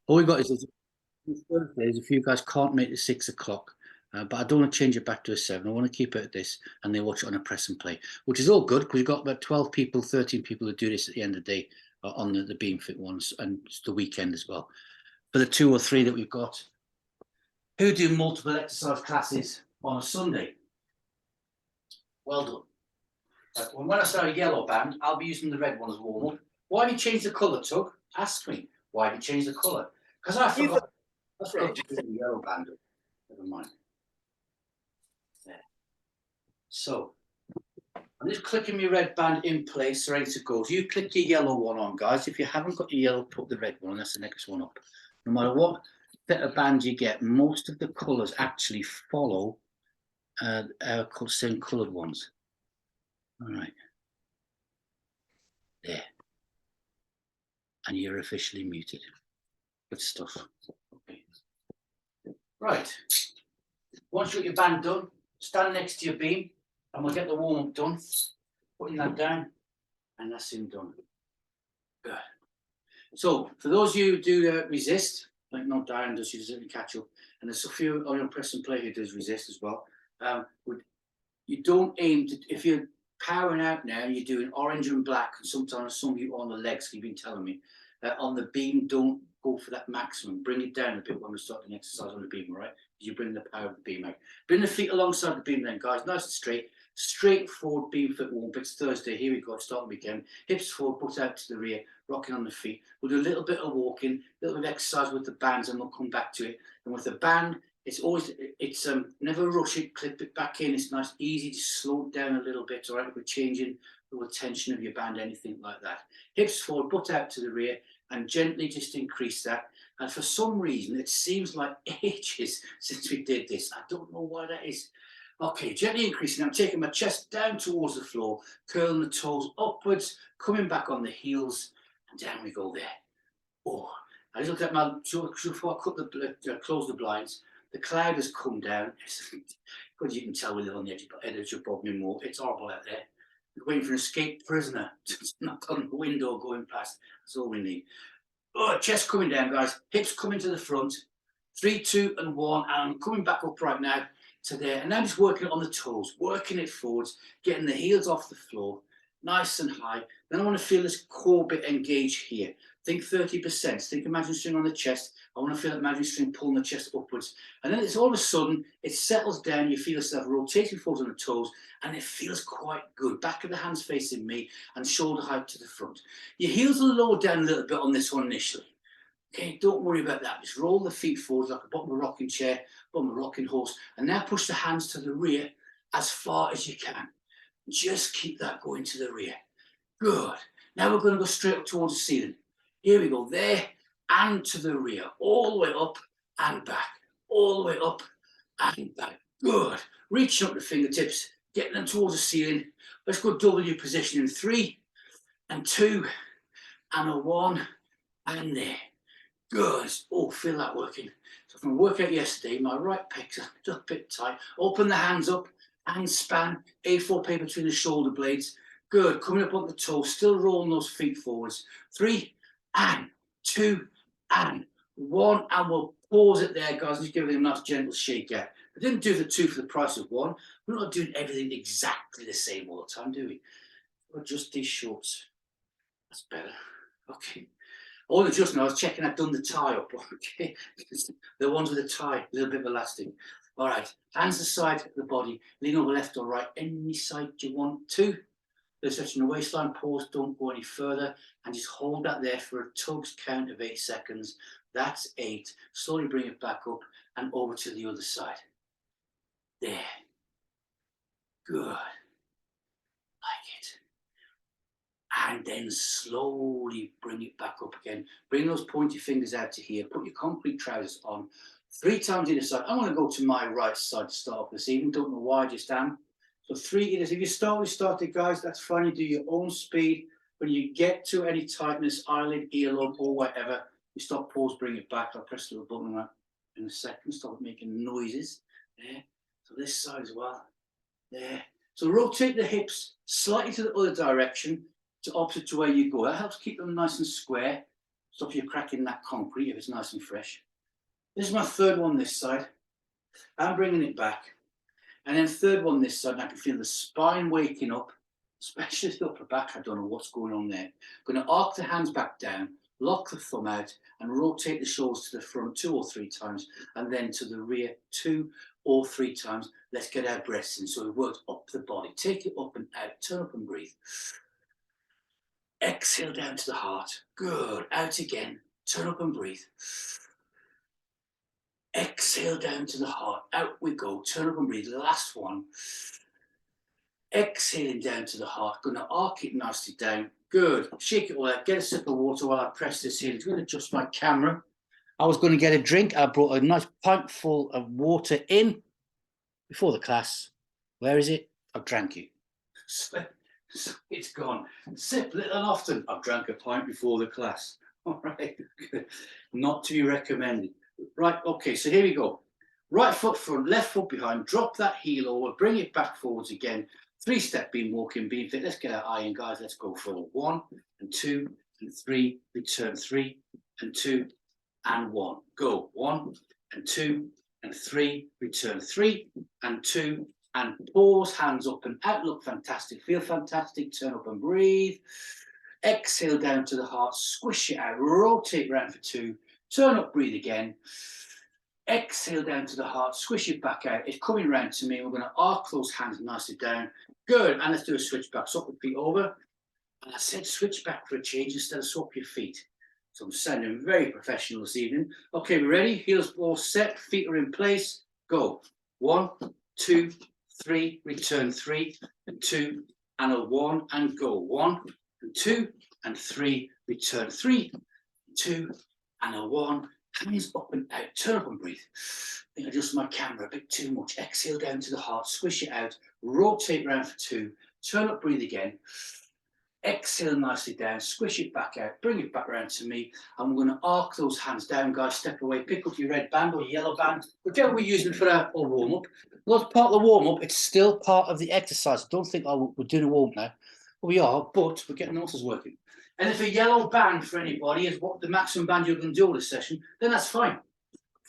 All we got is Thursdays if you guys can't make the 6 o'clock. But I don't want to change it back to a 7. I want to keep it at this, and they watch it on a press and play, which is all good because we've got about 12 people, 13 people who do this at the end of the day on the BeamFit ones, and it's the weekend as well. For the 2 or 3 that we've got, who do multiple exercise classes on a Sunday? Well done. Right, when I start a yellow band, I'll be using the red one as warm up. Why have you changed the colour, Tug? Ask me. Why have you changed the colour? Because I forgot. That's what I'll do with the yellow band. Never mind. There. So I'm just clicking my red band in place, ready to go. So you click your yellow one on, guys. If you haven't got your yellow, put the red one on. That's the next one up. No matter what bit of band you get, most of the colours actually follow our same coloured ones. All right. There. And you're officially muted. Good stuff. Okay. Right. Once you get your band done, stand next to your beam and we'll get the warm-up done. Putting that down, and that's him done. Good. So, for those of you who do resist, like not Diane does, she doesn't catch up, and there's a few on your press and play who does resist as well. You don't aim to, if you're powering out now, you're doing orange and black, and sometimes some of you on the legs, you've been telling me, on the beam, don't go for that maximum. Bring it down a bit when we start the exercise on the beam, all right? You bring the power of the beam out. Bring the feet alongside the beam then, guys, nice and straight. Straight forward, BeamFit warm-up. It's Thursday. Here we go. Start the weekend. Hips forward, butt out to the rear, rocking on the feet. We'll do a little bit of walking, a little bit of exercise with the bands, and we'll come back to it. And with the band, it's always, never rush it, clip it back in. It's nice, easy to slow it down a little bit, all right? If we're changing the tension of your band, anything like that. Hips forward, butt out to the rear, and gently just increase that. And for some reason, it seems like ages since we did this. I don't know why that is. Okay, gently increasing. I'm taking my chest down towards the floor, curling the toes upwards, coming back on the heels, and down we go there. Oh, I just looked at my, before I close the blinds, the cloud has come down. Because you can tell we live on the edge of Bodmin Moor. It's horrible out there. We're waiting for an escaped prisoner to knock on the window going past. That's all we need. Oh, chest coming down, guys. Hips coming to the front. 3, 2, and 1. And I'm coming back up right now to there. And now just working it on the toes, working it forwards, getting the heels off the floor, nice and high. Then I want to feel this core bit engage here. Think 30%. Think imaginary string on the chest. I want to feel that imaginary string pulling the chest upwards. And then it's all of a sudden, it settles down. You feel yourself rotating forwards on the toes, and it feels quite good. Back of the hands facing me, and shoulder height to the front. Your heels will lower down a little bit on this one initially. Okay, don't worry about that. Just roll the feet forward like a bottom of a rocking chair, bottom of a rocking horse, and now push the hands to the rear as far as you can. Just keep that going to the rear. Good. Now we're going to go straight up towards the ceiling. Here we go, there and to the rear, all the way up and back, all the way up and back. Good. Reaching up the fingertips, getting them towards the ceiling. Let's go W position in 3 and 2 and a 1 and there. Good. Oh, feel that working. So from a workout yesterday, my right pec's a little bit tight. Open the hands up, hands span, A4 paper between the shoulder blades. Good. Coming up on the toes, still rolling those feet forwards. 3 and 2 and 1. And we'll pause it there, guys. Just give it a nice gentle shake out. I didn't do the 2 for the price of 1. We're not doing everything exactly the same all the time, do we? We'll adjust these shorts. That's better. Okay. All just now, I was checking I've done the tie up, okay? The ones with the tie, a little bit of elastic. All right, hands aside the body, lean over left or right, any side you want to. There's touching the waistline, pause, don't go any further, and just hold that there for a Tug's count of 8 seconds. That's 8. Slowly bring it back up and over to the other side. There. Good. And then slowly bring it back up again. Bring those pointy fingers out to here. Put your concrete trousers on. 3 times either side. I'm going to go to my right side to start off this evening. Don't know why, I just am. So 3 either. If you started, guys, that's fine. You do your own speed. When you get to any tightness, eyelid, earlobe, or whatever, you stop, pause, bring it back. I'll press the little button on that in a second. Stop making noises. There. So this side as well. There. So rotate the hips slightly to the other direction, to opposite to where you go. That helps keep them nice and square. Stop you cracking that concrete if it's nice and fresh. This is my third one this side. I'm bringing it back. And then third one this side, and I can feel the spine waking up, especially the upper back. I don't know what's going on there. I'm going to arc the hands back down, lock the thumb out, and rotate the shoulders to the front 2 or 3 times, and then to the rear 2 or 3 times. Let's get our breaths in. So we work up the body. Take it up and out. Turn up and breathe. Exhale down to the heart. Good. Out again. Turn up and breathe. Exhale down to the heart. Out we go. Turn up and breathe. Last one. Exhaling down to the heart. Going to arc it nicely down. Good. Shake it all out. Get a sip of water while I press this in. I'm going to adjust my camera. I was going to get a drink. I brought a nice pint full of water in before the class. Where is it? I've drank it. It's gone. Sip little and often. I've drank a pint before the class. All right. Not to be recommended. Right. Okay. So here we go. Right foot front, left foot behind. Drop that heel over. Bring it back forwards again. 3-step beam, walking beam fit. Let's get our eye in, guys. Let's go forward. 1 and 2 and 3. Return 3 and 2 and 1. Go. 1 and 2 and 3. Return 3 and 2 and pause. Hands up and out. Look fantastic. Feel fantastic. Turn up and breathe. Exhale down to the heart. Squish it out. Rotate round for 2. Turn up. Breathe again. Exhale down to the heart. Squish it back out. It's coming round to me. We're going to arc those hands nicely down. Good. And let's do a switch back. Swap the feet over. And I said switch back for a change instead of swap your feet. So I'm sounding very professional this evening. Okay, we're ready. Heels all set. Feet are in place. Go. 1, 2, 3. Return 3 and 2 and a 1 and go. 1 and 2 and 3. Return 3, 2 and a 1. Hands up and out. Turn up and breathe. I think I adjust my camera a bit too much. Exhale down to the heart. Squish it out. Rotate round for 2. Turn up, breathe again. Exhale nicely down. Squish it back out. Bring it back round to me. I'm going to arc those hands down, guys. Step away. Pick up your red band or yellow band. Whichever we're using for our warm-up. Not part of the warm-up. It's still part of the exercise. Don't think, oh, we're doing a warm-up now. Well, we are, but we're getting the muscles working. And if a yellow band for anybody is what the maximum band you're going to do all this session, then that's fine.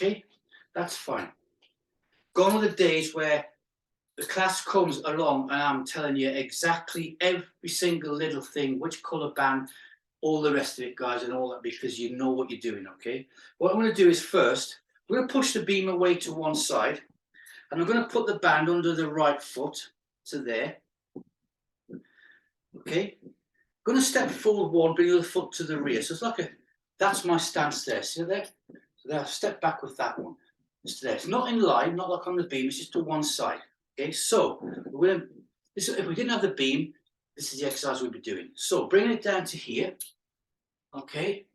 Okay? That's fine. Gone are the days where the class comes along and I'm telling you exactly every single little thing, which colour band, all the rest of it, guys, and all that, because you know what you're doing, okay? What I'm going to do is first, we're going to push the beam away to one side, and I'm going to put the band under the right foot to there. Okay? Going to step forward 1, bring the foot to the rear. So it's like that's my stance there. See there? So there, I'll step back with that one. Just there. It's not in line, not like on the beam, it's just to one side. Okay, so if we didn't have the beam, this is the exercise we'd be doing. So bringing it down to here. Okay.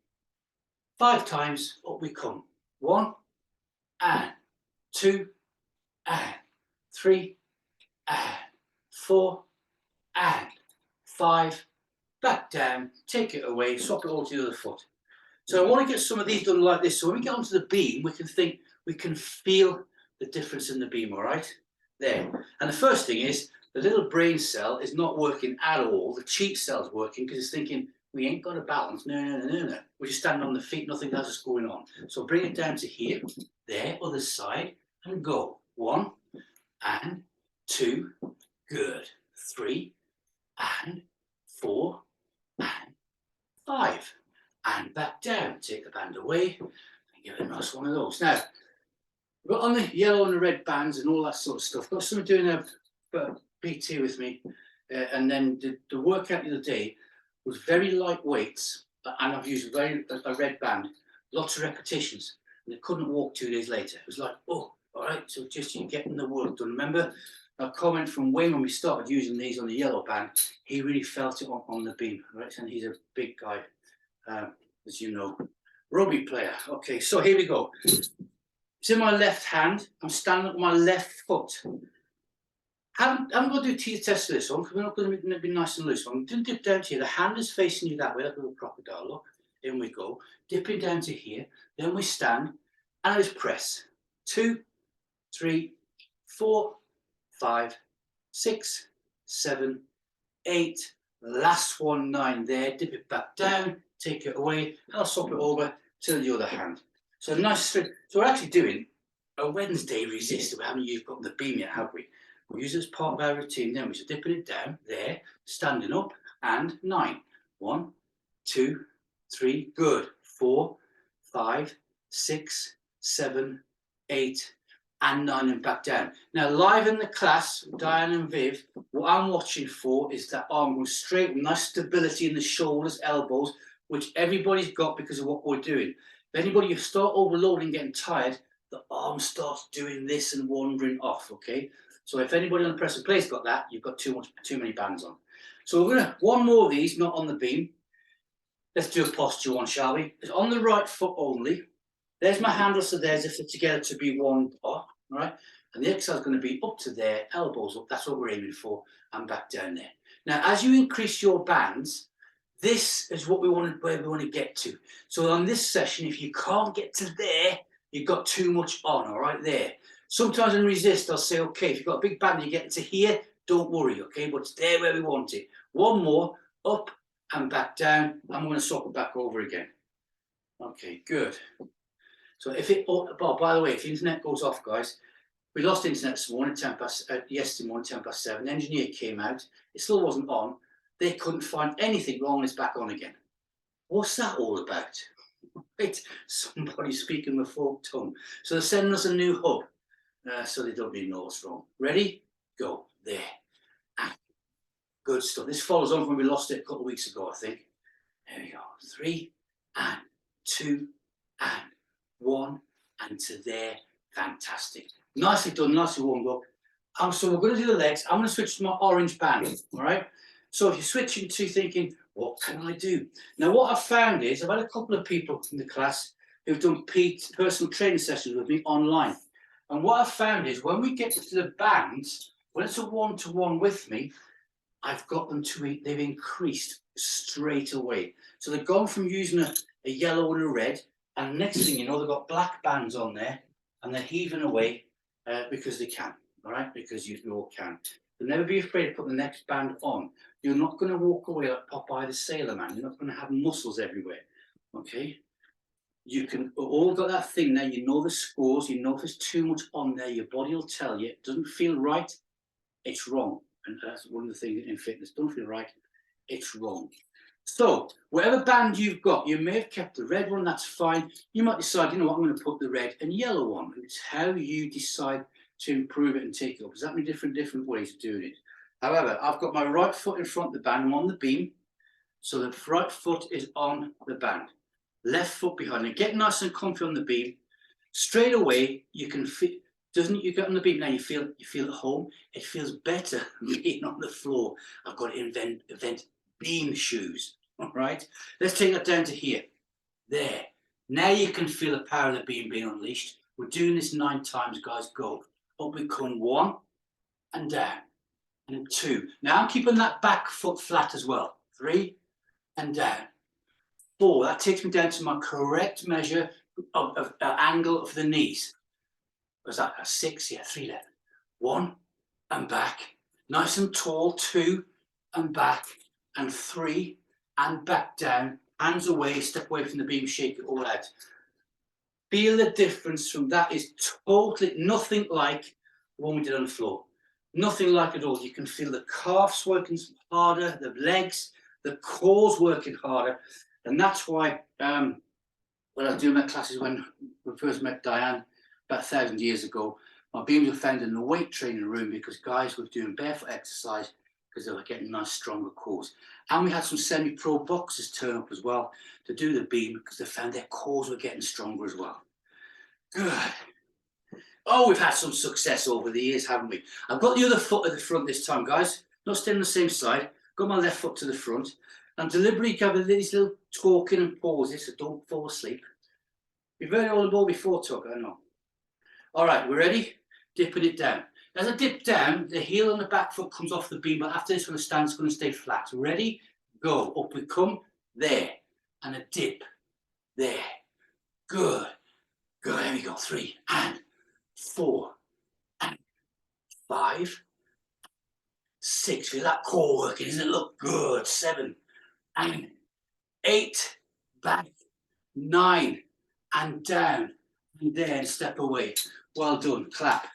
5 times, up we come. 1 and 2 and 3 and 4 and 5. Back down, take it away, swap it all to the other foot. So I want to get some of these done like this. So when we get onto the beam, we can feel the difference in the beam, all right? There. And the first thing is, the little brain cell is not working at all. The cheat cell's working because it's thinking, we ain't got a balance. No. We're just standing on the feet, nothing else is going on. So bring it down to here, there, other side, and go. 1 and 2, good. 3 and 4 and 5, and back down. Take the band away and give it a nice one of those. Now, we've got on the yellow and the red bands and all that sort of stuff. Got someone doing a PT with me, and then the workout the other day was very light weights, and I've used a red band, lots of repetitions, and they couldn't walk 2 days later. It was like, oh, all right, so just you getting the work done. Remember a comment from Wayne when we started using these on the yellow band, he really felt it on the beam, right? And he's a big guy, as you know. Rugby player. Okay, so here we go. It's in my left hand. I'm standing up my left foot. I'm going to do teeth test for this one because we're not going to be nice and loose. I'm going to dip down to here. The hand is facing you that way, like a little crocodile. Look, in we go. Dipping down to here. Then we stand and I just press. 2, 3, 4, 5, 6, 7, 8. Last one, 9 there. Dip it back down. take it away, I'll swap it over to the other hand. So nice. So we're actually doing a Wednesday resist. We haven't used the beam yet, have we? We'll use it as part of our routine then. We're just dipping it down there, standing up, and 9. 1, 2, 3, good. 4, 5, 6, 7, 8, and 9, and back down. Now, live in the class, Diane and Viv, what I'm watching for is that arm going straight, nice stability in the shoulders, elbows, which everybody's got because of what we're doing. If anybody, you start overloading, getting tired, the arm starts doing this and wandering off, okay? So if anybody on the press and play's got that, you've got too many bands on. So we're gonna, one more of these, not on the beam. Let's do a posture one, shall we? It's on the right foot only. There's my handles, so there's if they're together to be one bar, all right? And the exercise is going to be up to there, elbows up, that's what we're aiming for, and back down there. Now, as you increase your bands, this is what we want, where we want to get to. So on this session, if you can't get to there, you've got too much on, all right, there. Sometimes in resist, I'll say, okay, if you've got a big band and you get to here, don't worry, okay? But it's there where we want it. One more, up and back down. I'm going to swap it back over again. Okay, good. So if it, oh, by the way, if the internet goes off, guys, we lost internet this morning, yesterday morning, 7:10. The engineer came out. It still wasn't on. They couldn't find anything wrong, and it's back on again. What's that all about? Right, somebody speaking the folk tongue. So they're sending us a new hub, so they don't really know what's wrong. Ready? Go. There. And good stuff. This follows on from when we lost it a couple of weeks ago, I think. There we go. 3 and 2 and 1 and to there. Fantastic. Nicely done, nicely warmed up. So we're going to do the legs. I'm going to switch to my orange band, all right? So if you're switching to thinking, what can I do? Now, what I've found is I've had a couple of people in the class who've done personal training sessions with me online. And what I've found is when we get to the bands, when it's a one-to-one with me, I've got them to, they've increased straight away. So they've gone from using a yellow and a red, and next thing you know, they've got black bands on there, and they're heaving away because they can, all right? Because you all can. But never be afraid to put the next band on. You're not going to walk away like Popeye the Sailor Man. You're not going to have muscles everywhere, okay? You can all got that thing there. You know the scores. You know if there's too much on there, your body will tell you. It doesn't feel right, it's wrong. And that's one of the things in fitness. Don't feel right, it's wrong. So whatever band you've got, you may have kept the red one, that's fine. You might decide, you know what, I'm going to put the red and yellow one. It's how you decide to improve it and take it up. There's that many different ways of doing it. However, I've got my right foot in front of the band. I'm on the beam. So the right foot is on the band. Left foot behind it. Get nice and comfy on the beam. Straight away, you can feel, doesn't you get on the beam now, you feel at home. It feels better than being on the floor. I've got to invent beam shoes. All right. Let's take that down to here. There. Now you can feel the power of the beam being unleashed. We're doing this 9 times, guys. Go. Up we come 1 and down. And 2. Now I'm keeping that back foot flat as well. 3 and down. 4. That takes me down to my correct measure of angle of the knees. Was that a 6? Yeah, 3 left. 1 and back. Nice and tall. 2 and back. And 3 and back down. Hands away. Step away from the beam. Shake it all out. Feel the difference from that. Is totally nothing like the one we did on the floor. Nothing like it all. You can feel the calves working harder, the legs, the core's working harder. And that's why when I was doing my classes when we first met Diane about 1,000 years ago, my beams were found in the weight training room because guys were doing barefoot exercise because they were getting nice stronger cores. And we had some semi-pro boxers turn up as well to do the beam because they found their cores were getting stronger as well. Good. Oh, we've had some success over the years, haven't we? I've got the other foot at the front this time, guys. Not staying on the same side. Got my left foot to the front. And deliberately cover these little talking and pauses so don't fall asleep. You've heard it all about before, Tuck, I know. All right, we're ready? Dipping it down. As I dip down, the heel on the back foot comes off the beam, but after this one, the stand's going to stay flat. Ready? Go. Up we come. There. And a dip. There. Good. Good. Here we go. 3 and 4 and 5, 6. Feel that core working, doesn't it look good? 7 and 8 back, 9, and down, and then step away. Well done, clap.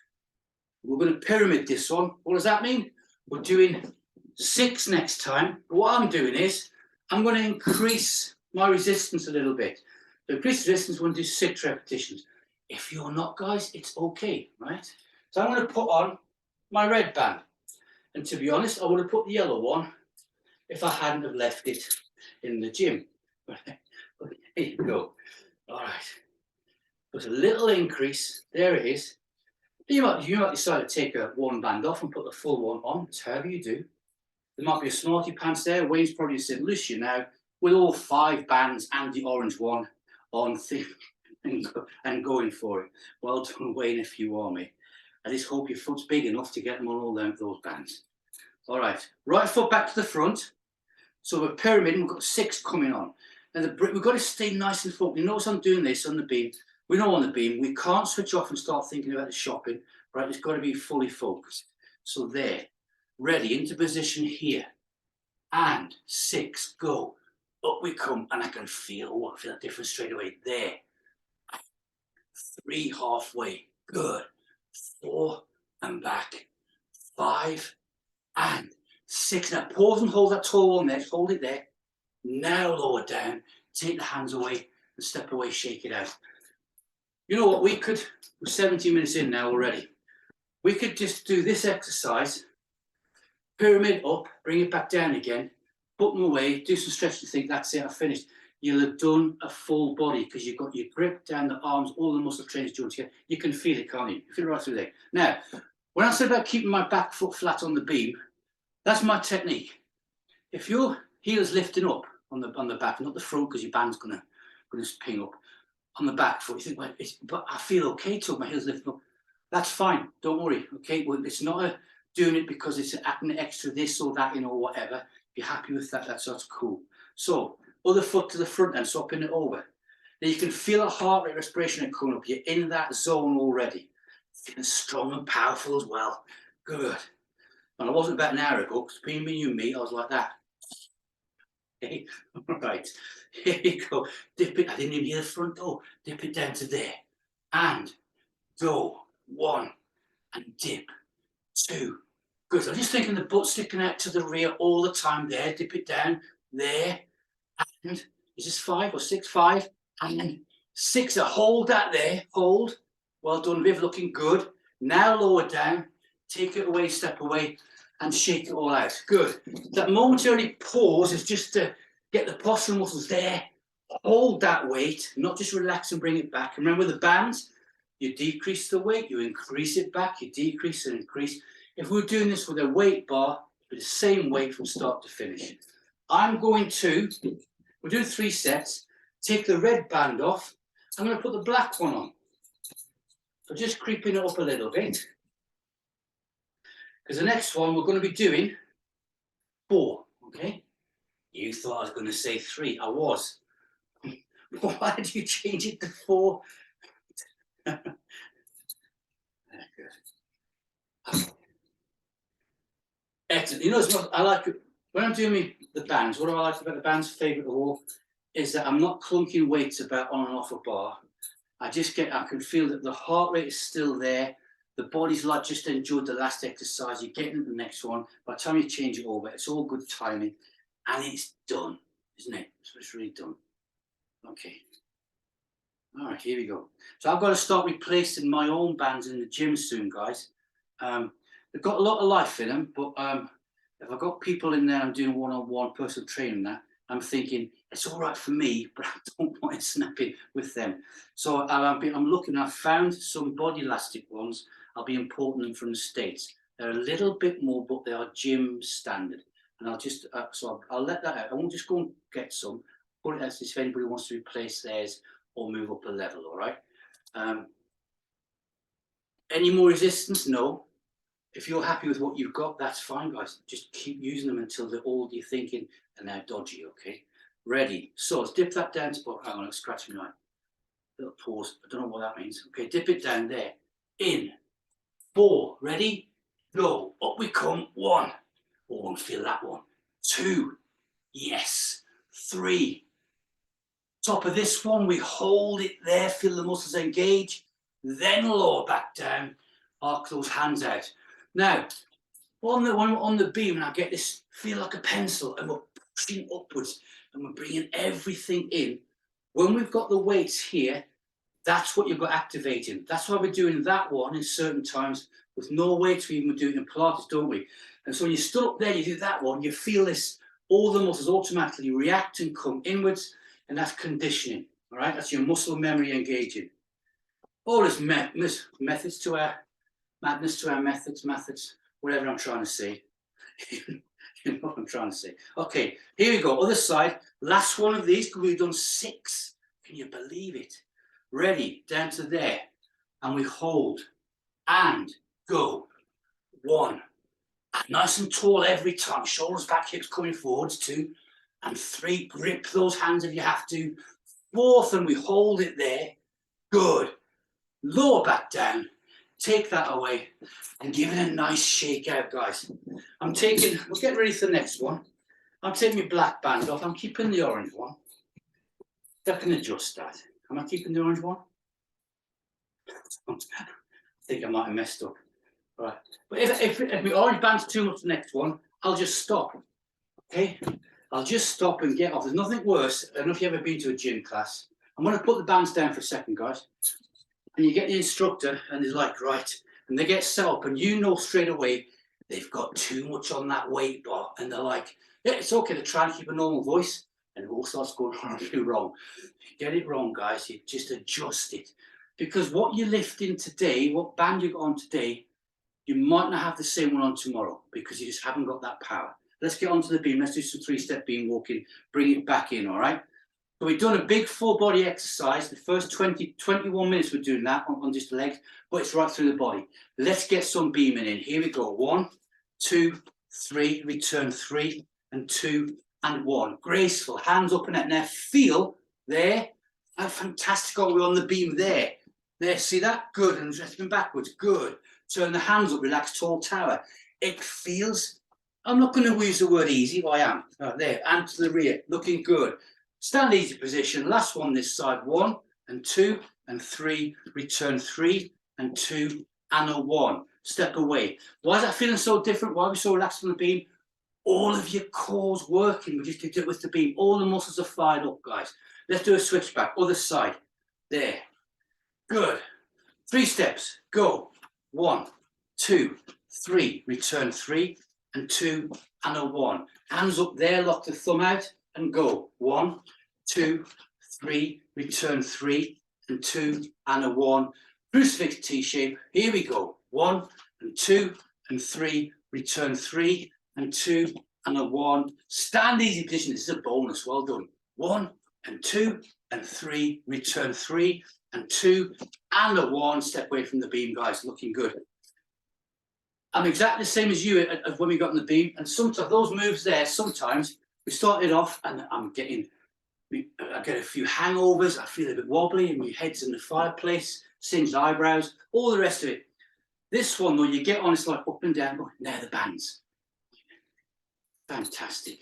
We're going to pyramid this one. What does that mean? We're doing 6 next time. What I'm doing is, I'm going to increase my resistance a little bit. To increase resistance, we're going to do 6 repetitions. If you're not, guys, it's okay, right? So I'm going to put on my red band. And to be honest, I would have put the yellow one if I hadn't have left it in the gym. But here you go. All right. There's a little increase. There it is. You might decide to take one band off and put the full one on. It's however you do. There might be a smarty pants there. Wayne's probably said, Lucia now, with all 5 bands and the orange one on and going for it. Well done, Wayne, if you are, mate. I just hope your foot's big enough to get them on all those bands. All right, right foot back to the front. So we're pyramiding, we've got 6 coming on. And we've got to stay nice and focused. You notice I'm doing this on the beam. We know on the beam, we can't switch off and start thinking about the shopping, right? It's got to be fully focused. So there, ready, into position here. And 6, go. Up we come, and I can feel that difference straight away. There. 3, halfway, good. 4, and back. 5, and 6. Now pause and hold that tall one there, hold it there. Now lower down, take the hands away and step away, shake it out. You know what, we're 17 minutes in now already. We could just do this exercise, pyramid up, bring it back down again, put them away, do some stretching, think that's it, I've finished. You'll have done a full body because you've got your grip down the arms, all the muscle trains joined together. You can feel it, can't you? You feel it right through there. Now, when I said about keeping my back foot flat on the beam, that's my technique. If your heel is lifting up on the back, not the front because your band's gonna ping up, on the back foot, you think, well, but I feel okay till my heel's lifting up. That's fine, don't worry, okay? Well, it's not doing it because it's adding extra this or that, or whatever. If you're happy with that, that's cool. So, other foot to the front and swapping it over. Now you can feel a heart rate, respiration coming up. You're in that zone already. Feeling strong and powerful as well. Good. And I wasn't about an hour ago, because between you and me, I was like that. Okay, right, here you go. Dip it, I didn't even hear the front door. Dip it down to there. And go. 1, and dip. 2. Good. I'm just thinking the butt sticking out to the rear all the time there. Dip it down. There. And is this 5 or 6? 5. And 6. Hold that there. Hold. Well done, Viv. Looking good. Now lower down. Take it away, step away. And shake it all out. Good. That momentary pause is just to get the postural muscles there. Hold that weight, not just relax and bring it back. Remember the bands, you decrease the weight, you increase it back, you decrease and increase. If we're doing this with a weight bar, with the same weight from start to finish. We're doing 3 sets. Take the red band off. I'm going to put the black one on. So just creeping it up a little bit. Because the next one we're going to be doing 4, okay? You thought I was going to say 3. I was. Why did you change it to 4? Excellent. You know what I like when I'm doing the bands, what do I like about the bands, favourite of all, is that I'm not clunking weights about on and off a bar. I can feel that the heart rate is still there. The body's like just enjoyed the last exercise. You're getting into the next one. By the time you change it over, it's all good timing. And it's done, isn't it? So it's really done. Okay. All right, here we go. So I've got to start replacing my own bands in the gym soon, guys. They've got a lot of life in them, but if I've got people in there, I'm doing one-on-one personal training now, I'm thinking, it's all right for me, but I don't want it snapping with them. So I'm looking, I've found some body elastic ones. I'll be importing them from the States. They're a little bit more, but they are gym standard. And I'll just, so I'll let that out. I won't just go and get some, put it as if anybody wants to replace theirs or move up a level, all right? Any more resistance? No. If you're happy with what you've got, that's fine, guys. Just keep using them until they're all you're thinking and they're dodgy, okay? Ready. So let's dip that down to, hang on, let's scratch me right. Little pause. I don't know what that means. Okay, dip it down there. In. 4. Ready? Go. Up we come. 1. Oh, feel that one. 2. Yes. 3. Top of this one, we hold it there, feel the muscles engage, then lower back down, arc those hands out. Now, on the beam, and I get this, feel like a pencil, and we're pushing upwards, and we're bringing everything in. When we've got the weights here, that's what you've got activating. That's why we're doing that one in certain times with no weights. We even do it in Pilates, don't we? And so when you stood up there, you do that one, you feel this, all the muscles automatically react and come inwards, and that's conditioning, all right? That's your muscle memory engaging. All this methods to our madness, to our methods, whatever I'm trying to say. You know what I'm trying to say. Okay, here we go, other side. Last one of these, because we've done 6. Can you believe it? Ready, down to there. And we hold, and go. 1. Nice and tall every time. Shoulders back, hips coming forwards. 2 and 3. Grip those hands if you have to. 4th, and we hold it there. Good. Lower back down. Take that away and give it a nice shake out, guys. We'll get ready for the next one. I'm taking my black band off. I'm keeping the orange one. I can adjust that. Am I keeping the orange one? I think I might have messed up. Right. But if my orange band's too much the next one, I'll just stop. Okay? I'll just stop and get off. There's nothing worse. I don't know if you've ever been to a gym class. I'm going to put the bands down for a second, guys. And you get the instructor, and he's like, right. And they get set up, and you know straight away they've got too much on that weight bar. And they're like, yeah, it's okay to try and keep a normal voice. And it all starts going horribly wrong. If you get it wrong, guys, you just adjust it. Because what you're lifting today, what band you got on today, you might not have the same one on tomorrow because you just haven't got that power. Let's get onto the beam. Let's do some 3-step beam walking. Bring it back in, all right? So we've done a big full body exercise. The first 21 minutes we're doing that on just the legs, but it's right through the body. Let's get some beaming in. Here we go. 1, 2, 3, return 3, and 2, and 1. Graceful, hands up and out. Now feel there. How fantastic are we on the beam there? There, see that? Good. And resting backwards. Good. Turn the hands up, relax, tall tower. It feels, I'm not going to use the word easy, but I am. Right, there, and to the rear, looking good. Stand easy position. Last one this side. 1 and 2 and 3. Return 3 and 2 and a 1. Step away. Why is that feeling so different? Why are we so relaxed on the beam? All of your core's working. We just did it with the beam. All the muscles are fired up, guys. Let's do a switch back. Other side. There. Good. 3 steps. Go. 1, 2, 3. Return 3 and 2 and a 1. Hands up there. Lock the thumb out and go. 1, 2, 3. Return 3 and 2 and a 1. Crucifix T shape. Here we go. 1 and 2 and 3. Return 3 and 2 and a 1. Stand easy position. This is a bonus. Well done. 1 and 2 and 3. Return 3 and 2 and a 1. Step away from the beam, guys. Looking good. I'm exactly the same as you as when we got on the beam. And sometimes those moves there, sometimes we started off and I get a few hangovers. I feel a bit wobbly and my head's in the fireplace, singed eyebrows, all the rest of it. This one, though, you get on, it's like up and down. Oh, now the bands. Fantastic.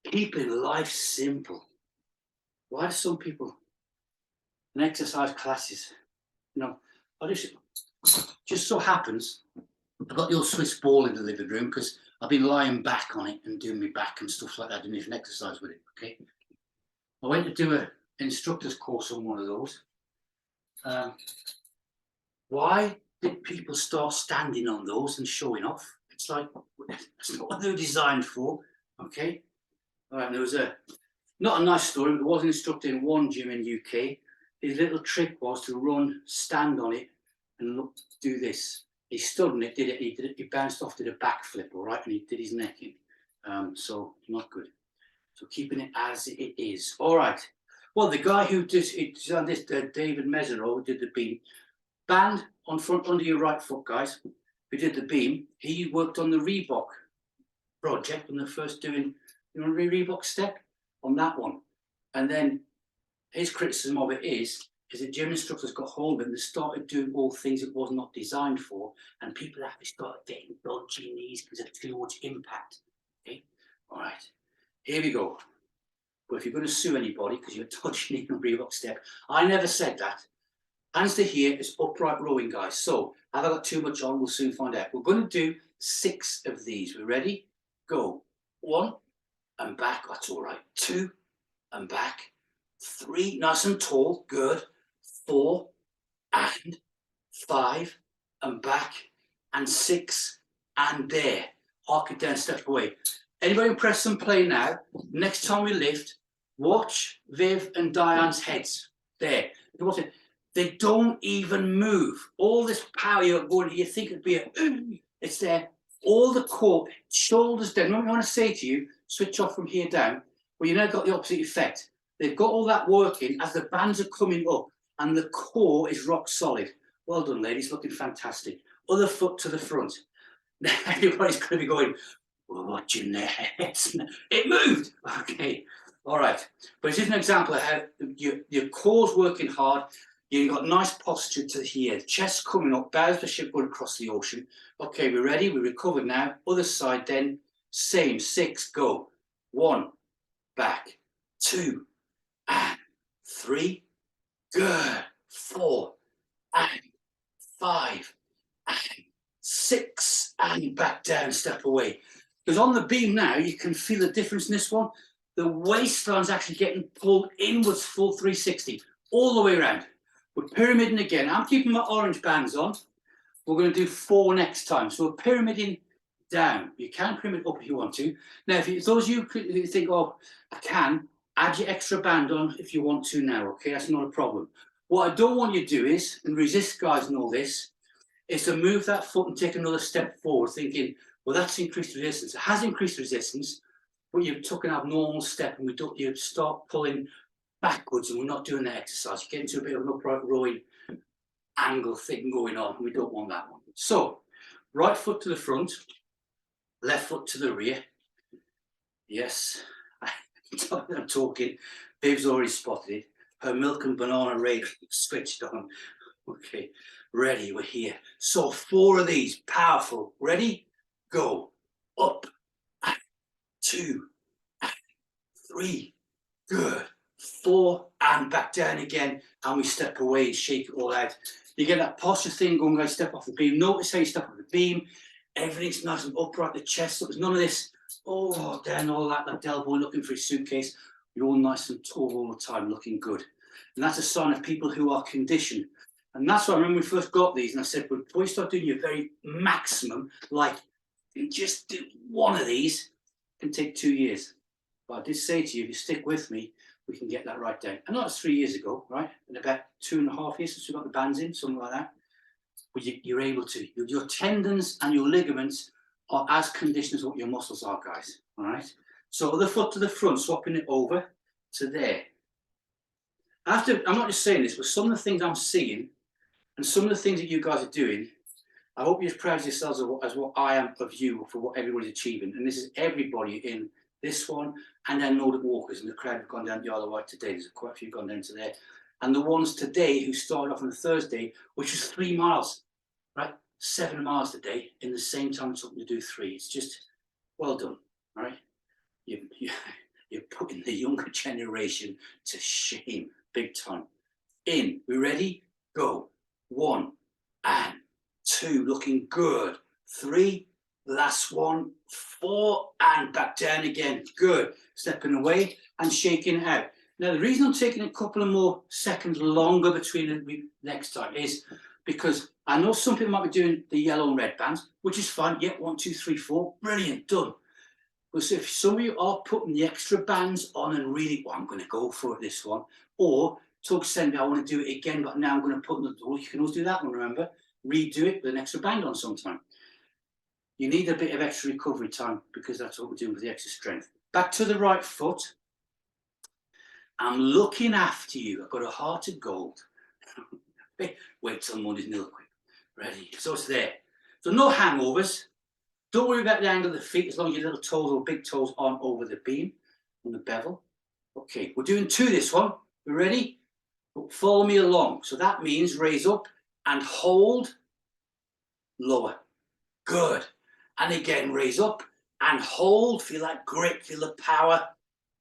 Keeping life simple. Why do some people in exercise classes, you know, just so happens I've got the old Swiss ball in the living room because I've been lying back on it and doing my back and stuff like that, doing different exercise with it, okay? I went to do an instructor's course on one of those. Why did people start standing on those and showing off? It's like, that's not what they were designed for, okay? All right, there was not a nice story, but there was an instructor in one gym in UK. His little trick was to stand on it and look, do this. He stood on it, he bounced off, did a backflip, all right, and he did his neck in. So not good. So keeping it as it is. All right. Well, the guy who designed this, David Mesereau, who did the beam, band on front under your right foot, guys, who did the beam, he worked on the Reebok project when they're first doing, you know, Reebok step on that one. And then his criticism of it is that gym instructors got hold of it and they started doing all things it was not designed for, and people actually started getting dodgy knees because of too much impact. Okay, all right, here we go. But if you're going to sue anybody because you're touching in a Reebok step, I never said that. Hands to here is upright rowing, guys. So have I got too much on? We'll soon find out. We're going to do 6 of these. We ready? Go. 1 and back. That's all right. 2 and back. 3, nice and tall. Good. 4 and 5 and back. And 6 and there. Arc it down, step away. Anybody press and play now? Next time we lift, watch Viv and Diane's heads. There. They don't even move. All this power you're going, you think it'd be a, it's there. All the core, shoulders down. What I want to say to you, switch off from here down, well, you've now got the opposite effect. They've got all that working as the bands are coming up and the core is rock solid. Well done, ladies, looking fantastic. Other foot to the front. Now everybody's going to be going, we're watching their heads. It moved. Okay, all right. But this is an example of how your core's working hard. You've got nice posture to here. Chest coming up, bows of the ship going across the ocean. Okay, we're ready. We recovered now. Other side then. Same. 6, go. 1, back. 2, and 3. Good. 4, and 5, and 6, and back down, step away. Because on the beam now, you can feel the difference in this one. The waistline's actually getting pulled inwards, full 360, all the way around. We're pyramiding again. I'm keeping my orange bands on. We're going to do 4 next time. So we're pyramiding down. You can pyramid up if you want to. Now, if those of you who think, oh, I can, add your extra band on if you want to now, okay? That's not a problem. What I don't want you to do is, and resist guys and all this, is to move that foot and take another step forward, thinking, well, that's increased resistance. It has increased resistance, but you took an abnormal step and you start pulling backwards and we're not doing that exercise. You get into a bit of an upright rowing angle thing going on. We don't want that one. So, right foot to the front, left foot to the rear. Yes, I'm talking. Viv's already spotted it. Her milk and banana radar switched on. Okay, ready, we're here. So 4 of these, powerful. Ready? Go. Up, and 2, and 3. Good. 4, and back down again. And we step away and shake it all out. You get that posture thing going, guys, step off the beam. Notice how you step off the beam. Everything's nice and upright, the chest. So there's none of this, oh, down all that, like Del Boy looking for his suitcase. You're all nice and tall all the time, looking good. And that's a sign of people who are conditioned. And that's why I remember we first got these and I said, well, before you start doing your very maximum, like you just do 1 of these, it can take 2 years. But I did say to you, if you stick with me, we can get that right down. And that's 3 years ago, right? And about 2.5 years since we got the bands in, something like that. But you're able to. Your tendons and your ligaments are as conditioned as what your muscles are, guys. All right? So other foot to the front, swapping it over to there. I'm not just saying this, but some of the things I'm seeing and some of the things that you guys are doing, I hope you're as proud of yourselves as what I am of you for what everybody's achieving. And this is everybody in this one, and then Nordic Walkers, and the crowd have gone down the Isle of Wight today. There's quite a few gone down to there. And the ones today who started off on a Thursday, which was 3 miles, right? 7 miles today in the same time it took them to do 3. It's just well done, all right? You're putting the younger generation to shame, big time. In, we ready? Go. 1 and 2, looking good. 3, last one. 4 and back down again. Good. Stepping away and shaking it out. Now, the reason I'm taking a couple of more seconds longer between the next time is because I know some people might be doing the yellow and red bands, which is fine. Yeah, 1, 2, 3, 4. Brilliant, done. But if some of you are putting the extra bands on and really, well, I'm going to go for this one, or talk send me, I want to do it again, but now I'm going to put them, you can always do that one, remember? Redo it with an extra band on sometime. You need a bit of extra recovery time because that's what we're doing with the extra strength. Back to the right foot. I'm looking after you. I've got a heart of gold. Wait till Monday's nil quick. Ready? So it's there. So no hangovers. Don't worry about the angle of the feet as long as your little toes or big toes aren't over the beam on the bevel. Okay, we're doing 2 this one. You ready? Follow me along. So that means raise up and hold, lower. Good. And again, raise up and hold. Feel that grip, feel the power.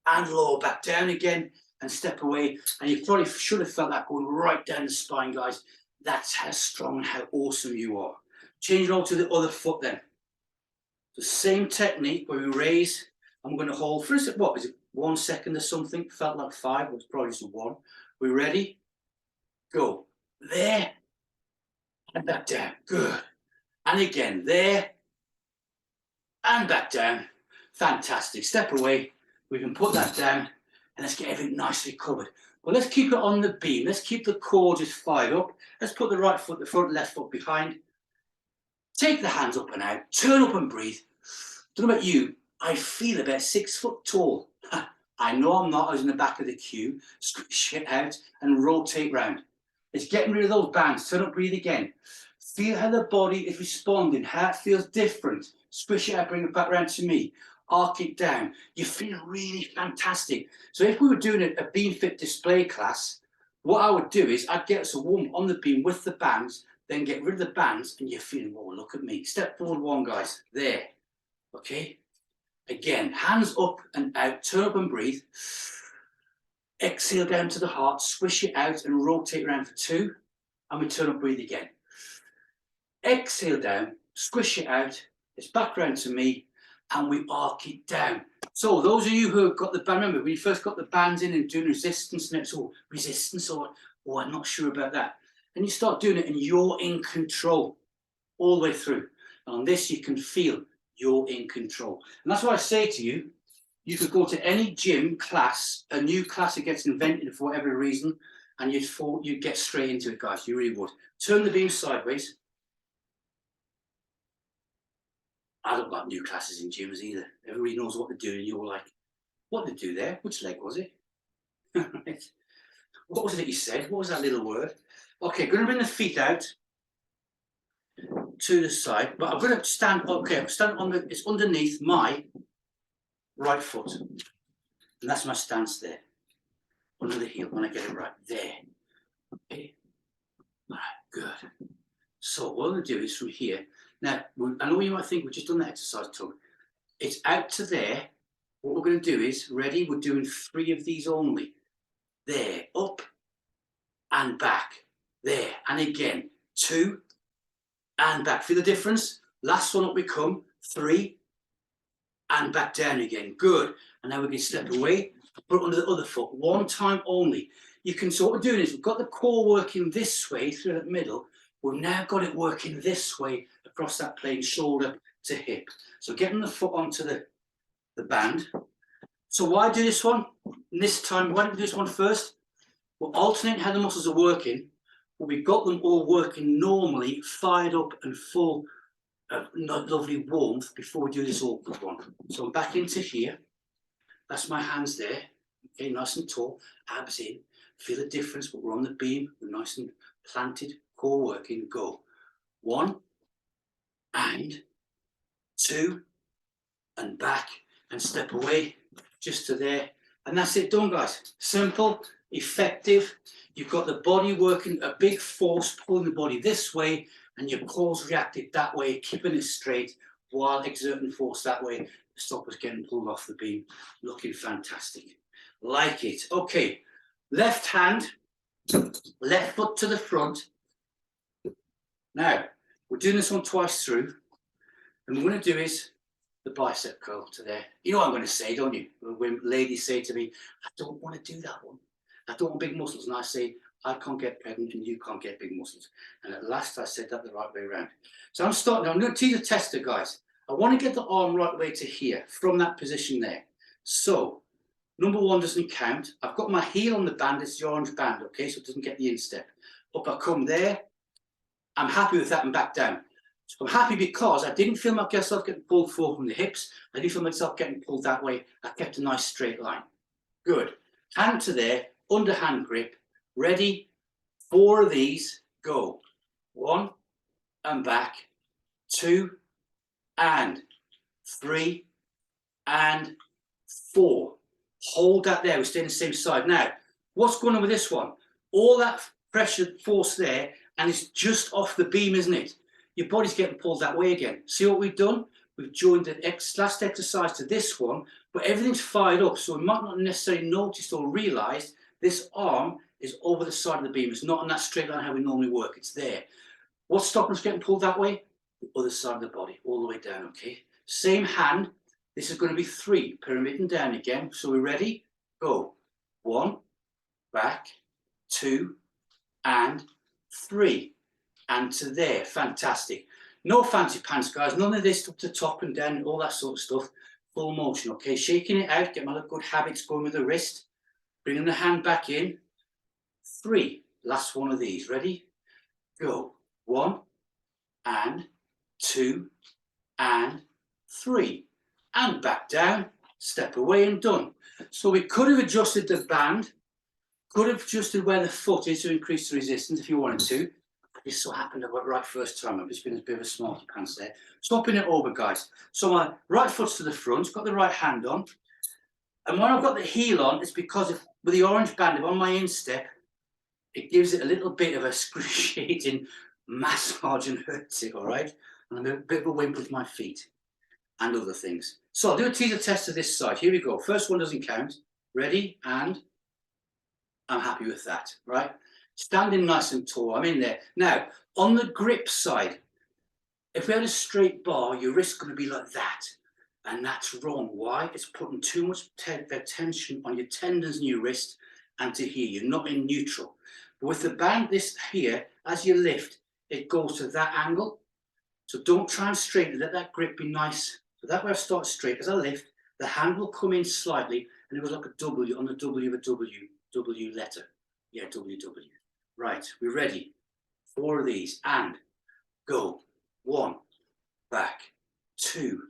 and lower back down again and step away. And you probably should have felt that going right down the spine, guys. That's how strong and how awesome you are. Change it all to the other foot then. The same technique where we raise, I'm going to hold for, what is it, 1 second or something? Felt like 5, it was probably just 1. We ready? Go. There. And back down. Good. And again, there. And back down. Fantastic. Step away. We can put that down. And let's get everything nicely covered. But let's keep it on the beam. Let's keep the core just fired up. Let's put the right foot, the front, left foot behind. Take the hands up and out. Turn up and breathe. Don't know about you, I feel about 6 foot tall. I know I'm not. I was in the back of the queue. Squish it out and rotate round. It's getting rid of those bands. Turn up, breathe again. Feel how the body is responding, how it feels different. Squish it out, bring it back round to me. Arc it down. You feel really fantastic. So if we were doing a beam fit display class, what I would do is I'd get us a woman on the beam with the bands, then get rid of the bands, and you're feeling, oh, look at me. Step forward 1, guys. There. Okay. Again, hands up and out. Turn up and breathe. Exhale down to the heart. Swish it out and rotate around for 2. And we turn up, breathe again. Exhale down. Squish it out. It's back round to me. And we arc it down. So those of you who have got the band, remember when you first got the bands in and doing resistance, and it's all resistance, or oh, I'm not sure about that. And you start doing it and you're in control all the way through. And on this, you can feel you're in control. And that's why I say to you, you could go to any gym class, a new class that gets invented for whatever reason, and you'd get straight into it, guys. You really would. Turn the beam sideways. I don't like new classes in gyms either. Everybody knows what they're doing, and you're like, what did they do there? Which leg was it? What was it you said? What was that little word? Okay, going to bring the feet out to the side, but I'm going to stand, okay, I'm standing on it's underneath my right foot. And that's my stance there. Under the heel, when I get it right, there. Okay. All right, good. So what I'm going to do is from here, now, I know you might think we've just done that exercise, Tug. It's out to there. What we're going to do is, ready, we're doing 3 of these only. There, up and back. There, and again, 2 and back. Feel the difference? Last one up we come, 3 and back down again. Good. And now we can step away, put it under the other foot, 1 time only. You can, so what we're doing is we've got the core working this way through that middle. We've now got it working this way across that plane, shoulder to hip. So getting the foot onto the band. So why do this one? This time, why don't we do this one first? We'll alternate how the muscles are working. But we've got them all working normally, fired up and full of lovely warmth before we do this awkward one. So I'm back into here. That's my hands there. Okay, nice and tall. Abs in. Feel the difference, but we're on the beam. We're nice and planted. Core working. Go. 1 and 2 and back and step away just to there. And that's it done, guys. Simple, effective. You've got the body working, a big force pulling the body this way, and your core's reacted that way, keeping it straight while exerting force that way to stop us getting pulled off the beam. Looking fantastic. Like it. Okay, left hand, left foot to the front. Now, we're doing this one twice through. And what we're going to do is the bicep curl to there. You know what I'm going to say, don't you? When ladies say to me, I don't want to do that one. I don't want big muscles. And I say, I can't get pregnant and you can't get big muscles. And at last I said that the right way around. So I'm starting, I'm going to teach a tester, guys. I want to get the arm right way to here from that position there. So number 1 doesn't count. I've got my heel on the band. It's the orange band, okay? So it doesn't get the instep. Up I come there. I'm happy with that and back down. So I'm happy because I didn't feel myself getting pulled forward from the hips. I didn't feel myself getting pulled that way. I kept a nice straight line. Good. Hand to there, underhand grip. Ready? 4 of these. Go. 1 and back. 2 and 3 and 4. Hold that there. We're staying the same side. Now, what's going on with this one? All that pressure, force there, and it's just off the beam, isn't it? Your body's getting pulled that way again. See what we've done? we've joined the last exercise to this one, but everything's fired up, so we might not necessarily notice or realise this arm is over the side of the beam. It's not on that straight line how we normally work, it's there. What's stopping us getting pulled that way? The other side of the body, all the way down, okay? Same hand, this is going to be 3, pyramiding down again. So we're ready? Go. 1, back, 2, and 3. And to there, fantastic. No fancy pants, guys, none of this up to top and down, all that sort of stuff. Full motion, okay? Shaking it out, get my good habits going with the wrist. Bringing the hand back in. 3, last one of these, ready? Go. 1, and 2, and 3. And back down, step away and done. So we could have adjusted the band, could have adjusted where the foot is to increase the resistance if you wanted to. This so happened I got it right first time. I've just been a bit of a smarty pants there. Swapping it over, guys. So my right foot's to the front, got the right hand on. And when I've got the heel on, it's because with the orange band on my instep, it gives it a little bit of a excruciating massage and hurts it, all right? And I'm a bit of a wimp with my feet and other things. So I'll do a teaser test to this side. Here we go. First one doesn't count. Ready? And I'm happy with that, right? Standing nice and tall, I'm in there. Now, on the grip side, if we had a straight bar, your wrist's going to be like that. And that's wrong. Why? It's putting too much tension on your tendons in your wrist and to here. You're not in neutral. But with the band this here, as you lift, it goes to that angle. So don't try and straighten it. Let that grip be nice. So that way I start straight. As I lift, the hand will come in slightly and it goes like a W on the W of a W letter. Yeah, WW. Right, we're ready. 4 of these and go. 1, back, 2,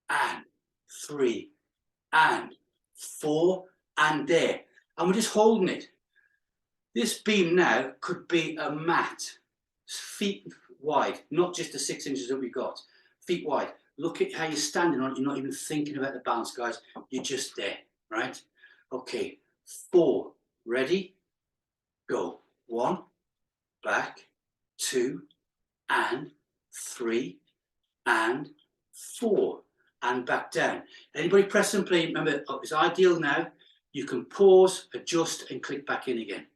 and 3, and 4, and there. And we're just holding it. This beam now could be a mat, feet wide, not just the 6 inches that we got, feet wide. Look at how you're standing on it. You're not even thinking about the balance, guys. You're just there, right? Okay, 4, ready, go. 1, back, 2, and 3, and 4, and back down. Anybody press and play? Remember, it's ideal now. You can pause, adjust, and click back in again.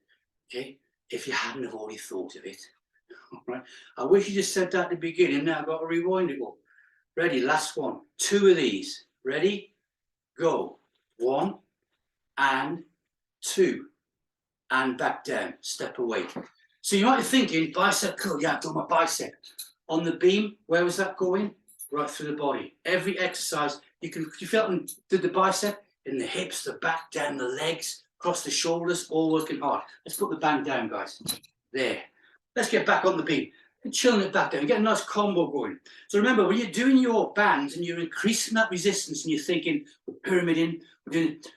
Okay, if you hadn't have already thought of it. All right. I wish you just said that at the beginning. Now I've got to rewind it all. Ready, last one. 2 of these. Ready, go. 1, and 2, and back down. Step away. So you might be thinking, bicep curl. Yeah, I've done my bicep. On the beam, where was that going? Right through the body. Every exercise, you felt and did the bicep in the hips, the back, down the legs, across the shoulders, all working hard. Let's put the band down, guys. There. Let's get back on the beam. And chilling it back down. Get a nice combo going. So remember, when you're doing your bands and you're increasing that resistance and you're thinking, we're pyramiding,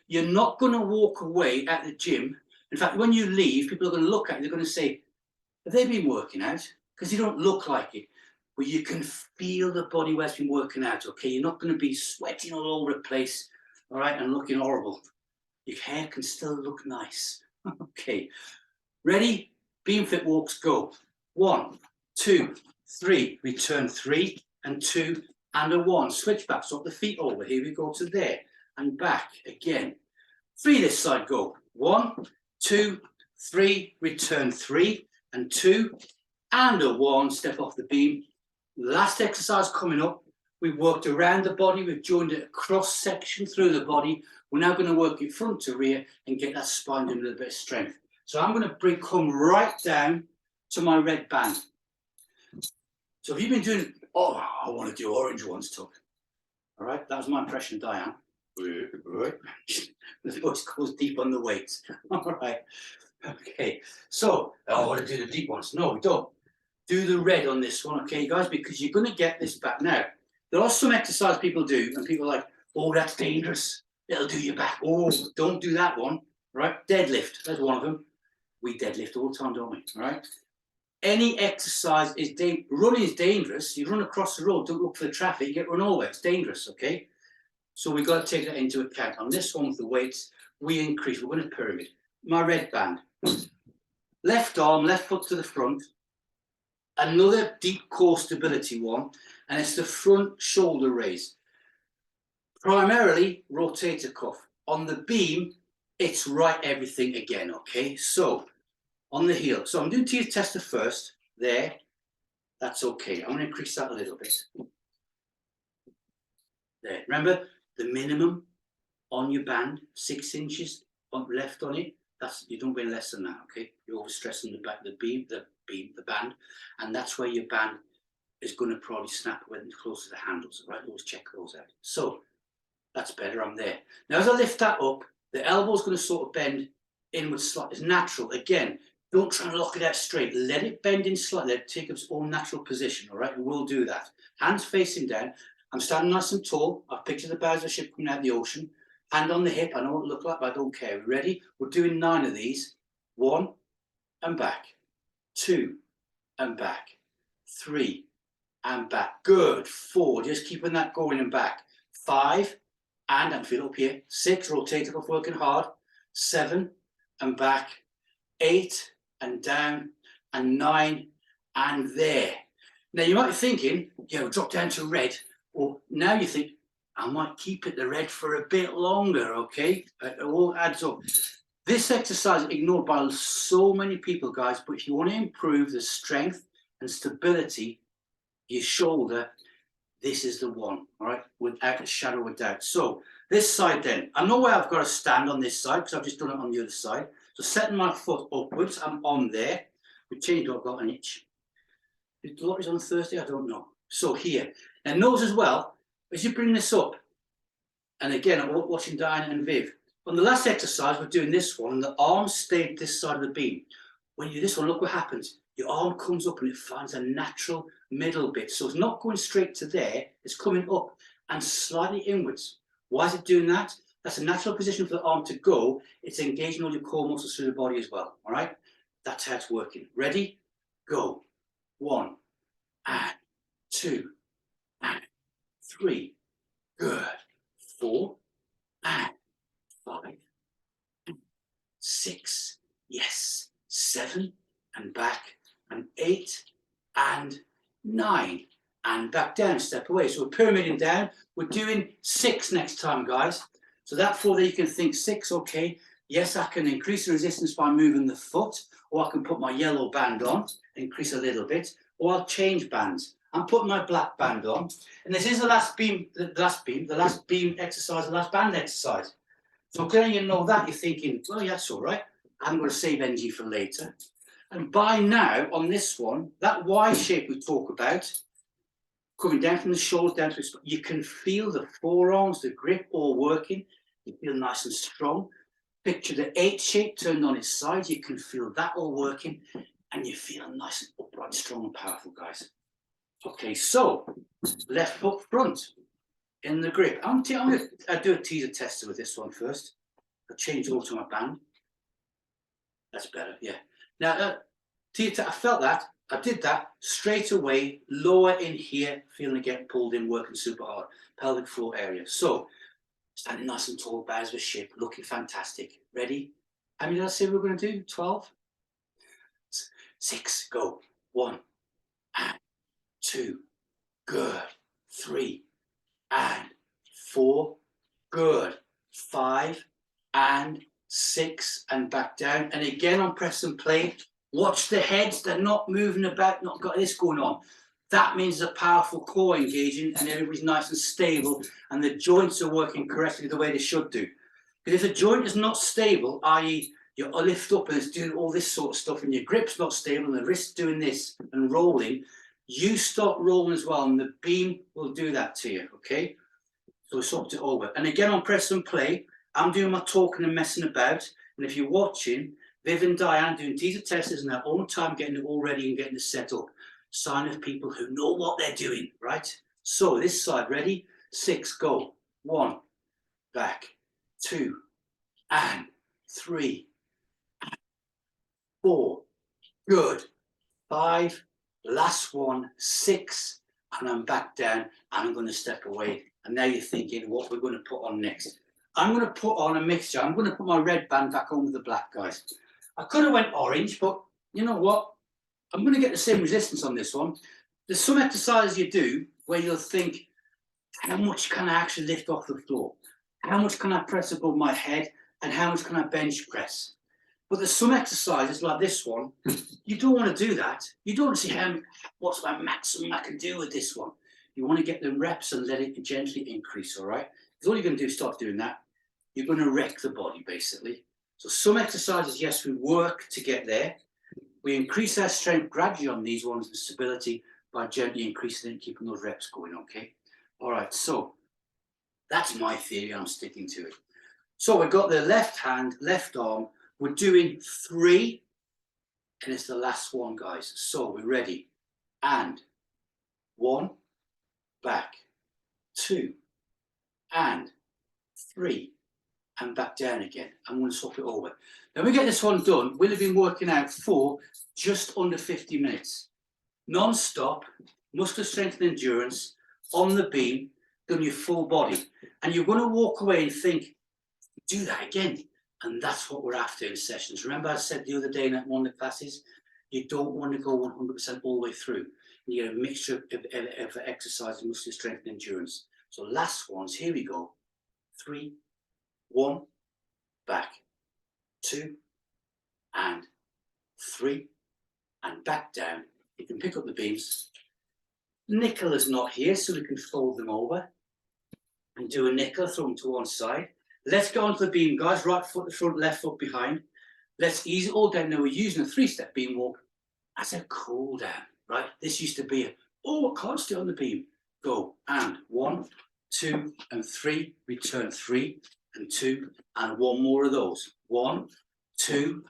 you're not going to walk away at the gym. In fact, when you leave, people are going to look at you. They're going to say, have they been working out? Because you don't look like it. But you can feel the body where it's been working out, okay? You're not going to be sweating all over the place, all right, and looking horrible. Your hair can still look nice. Okay. Ready? Beam fit walks, go. 1, 2, 3. Return 3 and 2 and a 1. Switch back. Swap the feet over. Here we go to there and back again. 3 this side, go. 1, 2, 3. Return 3 and 2 and a 1. Step off the beam. Last exercise coming up. We've worked around the body. We've joined it across section through the body. We're now going to work it front to rear and get that spine doing a little bit of strength. So I'm going to come right down to my red band. So if you've been doing, oh, I want to do orange ones, Tuck. All right, that was my impression of Diane. The voice goes deep on the weights. All right, okay. So I want to do the deep ones. No, we don't. Do the red on this one, okay, guys, because you're going to get this back. Now, there are some exercise people do, and people are like, oh, that's dangerous. It'll do your back. Oh, don't do that one. Right? Deadlift. There's one of them. We deadlift all the time, don't we? All right? Any exercise is dangerous. Running is dangerous. You run across the road, don't look for the traffic, you get run over. It's dangerous, okay? So we've got to take that into account. On this one with the weights, we increase. We're going to pyramid. My red band. Left arm, left foot to the front. Another deep core stability one, and it's the front shoulder raise. Primarily rotator cuff. On the beam, it's right everything again, okay? So on the heel. So I'm doing teeth tester first, there. That's okay. I'm going to increase that a little bit. There. Remember, the minimum on your band, 6 inches left on it. That's, you don't go less than that, okay? You're overstressing the back, the band, and that's where your band is going to probably snap when it's close to the handles, right? Always check those out. So that's better, I'm there. Now as I lift that up, the elbow's going to sort of bend inwards slightly. It's natural. Again, don't try and lock it out straight. Let it bend in slightly, let it take its own natural position, all right? We'll do that. Hands facing down. I'm standing nice and tall. I've pictured the bows of a ship coming out of the ocean. Hand on the hip. I know what it looks like, but I don't care. Ready? We're doing 9 of these. 1 and back. 2 and back. 3 and back. Good. 4. Just keeping that going and back. 5 and I'm feeling up here. 6. Rotator cuff working hard. 7 and back. 8 and down. And 9 and there. Now you might be thinking, yeah, we'll drop down to red. Or now you think, I might keep it the red for a bit longer, okay? It all adds up. This exercise is ignored by so many people, guys, but if you want to improve the strength and stability of your shoulder, this is the one, all right? Without a shadow of a doubt. So this side then, I know where I've got to stand on this side because I've just done it on the other side. So setting my foot upwards, I'm on there. We changed, I've got an itch. Is the lottery's on Thursday? I don't know. So here, and notice as well, as you bring this up, and again, I'm watching Diana and Viv. On the last exercise, we're doing this one, and the arm stayed this side of the beam. When you do this one, look what happens. Your arm comes up and it finds a natural middle bit. So it's not going straight to there, it's coming up and slightly inwards. Why is it doing that? That's a natural position for the arm to go. It's engaging all your core muscles through the body as well, all right? That's how it's working. Ready? Go. 1 and 2 and 3. Good. 4 and 5 and 6. Yes. 7 and back and 8 and 9 and back down. Step away. So we're pyramiding down. We're doing 6 next time, guys. So that 4 there you can think 6. Okay. Yes, I can increase the resistance by moving the foot, or I can put my yellow band on, increase a little bit, or I'll change bands. I'm putting my black band on, and this is the last beam exercise, the last band exercise. So clearly you know that, you're thinking, well, yeah, that's all right. I'm going to save energy for later. And by now, on this one, that Y shape we talk about, coming down from the shoulders down to the, you can feel the forearms, the grip all working. You feel nice and strong. Picture the 8 shape turned on its side. You can feel that all working, and you feel nice and upright, strong and powerful, guys. Okay, so left foot front in the grip. I'm going to do a teaser tester with this one first. I'll change over to my band. That's better, yeah. Now, I felt that. I did that straight away, lower in here, feeling it get pulled in, working super hard. Pelvic floor area. So, standing nice and tall, bows of a ship, looking fantastic. Ready? How many did I say we were going to do? 12? 6, go. 1 and 2, good. 3 and 4, good. 5 and 6 and back down. And again on press and play, watch the heads, they're not moving about, not got this going on. That means a powerful core engaging and everybody's nice and stable and the joints are working correctly the way they should do. Because if a joint is not stable, i.e. you lift up and it's doing all this sort of stuff and your grip's not stable and the wrist's doing this and rolling, you start rolling as well and the beam will do that to you, okay? So we swapped it over. And again on press and play, I'm doing my talking and messing about. And if you're watching, Viv and Diane doing teaser testers in their own time, getting it all ready and getting it set up. Sign of people who know what they're doing, right? So this side, ready? 6, go. 1, back. 2, and 3, and 4, good. 5, last one, 6, and I'm back down and I'm going to step away. And now you're thinking what we're going to put on next. I'm going to put on a mixture. I'm going to put my red band back on with the black, guys. I could have went orange, but you know what? I'm going to get the same resistance on this one. There's some exercises you do where you'll think, how much can I actually lift off the floor? How much can I press above my head? And how much can I bench press? But there's some exercises like this one, you don't want to do that. You don't want to see what's my maximum I can do with this one. You want to get the reps and let it gently increase, all right? Because all you're going to do is start doing that. You're going to wreck the body, basically. So some exercises, yes, we work to get there. We increase our strength gradually on these ones, the stability, by gently increasing it and keeping those reps going, okay? All right, so that's my theory. I'm sticking to it. So we've got the left hand, left arm. We're doing 3, and it's the last one, guys. So we're ready. And 1, back, 2, and 3, and back down again. I'm going to swap it over. Then we get this one done. We'll have been working out for just under 50 minutes. Non-stop, muscular strength and endurance, on the beam, done your full body. And you're going to walk away and think, do that again. And that's what we're after in sessions. Remember I said the other day in one of the classes, you don't want to go 100% all the way through. You get a mixture of exercise, muscular strength and endurance. So last ones, here we go. 3, 1, back, 2, and 3, and back down. You can pick up the beams. Nicola's not here, so we can fold them over and do a nickel, throw them to one side. Let's go onto the beam, guys. Right foot the front, left foot behind. Let's ease it all down. Now we're using a 3-step beam walk as a cool down, right? This used to be I can't stay on the beam. Go, and 1, 2, and 3. Return 3, and 2, and 1 more of those. 1, 2,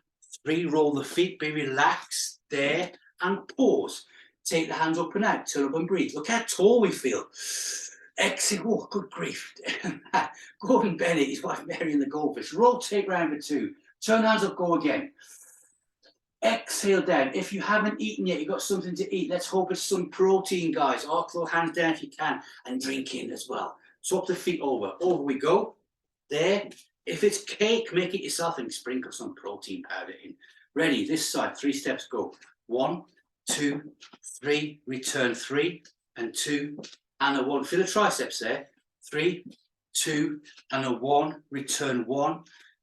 3. Roll the feet, be relaxed there, and pause. Take the hands up and out, turn up and breathe. Look how tall we feel. Exhale, oh, good grief. Gordon Bennett, his wife Mary and the goldfish. Rotate round for 2. Turn hands up, go again. Exhale down. If you haven't eaten yet, you've got something to eat. Let's hope it's some protein, guys. Arc those hands down if you can, and drink in as well. Swap the feet over. Over we go. There. If it's cake, make it yourself and sprinkle some protein powder in. Ready, this side, 3 steps, go. 1, 2, 3, return 3, and 2, and a 1. Feel the triceps there. 3, 2, and a 1, return 1,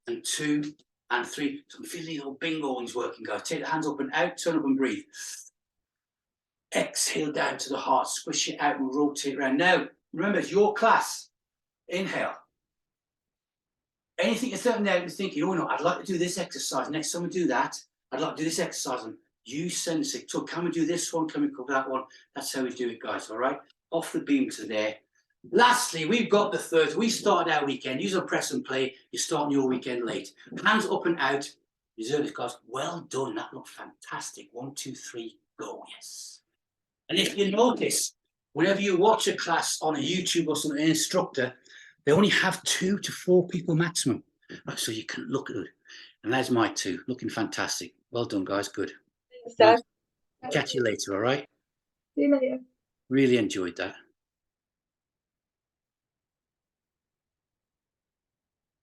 and 2, and 3. So feel the little bingo when he's working, guys. Take the hands up and out, turn up and breathe. Exhale down to the heart, squish it out and rotate around. Now, remember, it's your class. Inhale. Anything you're thinking now, you're thinking, oh no, I'd like to do this exercise. Next time we do that, I'd like to do this exercise. And you sense it. So can we do this one? Can we cover that one? That's how we do it, guys. All right. Off the beam to there. Lastly, we've got the third. We started our weekend. Use a press and play. You're starting your weekend late. Hands up and out. Reserve it, guys. Well done. That looked fantastic. 1, 2, 3, go. Yes. And if you notice, whenever you watch a class on a YouTube or some instructor, they only have 2 to 4 people maximum. Right, so you can look at it. And there's my 2. Looking fantastic. Well done, guys. Good. Thanks, Dad. Catch you later, all right? See you later. Really enjoyed that.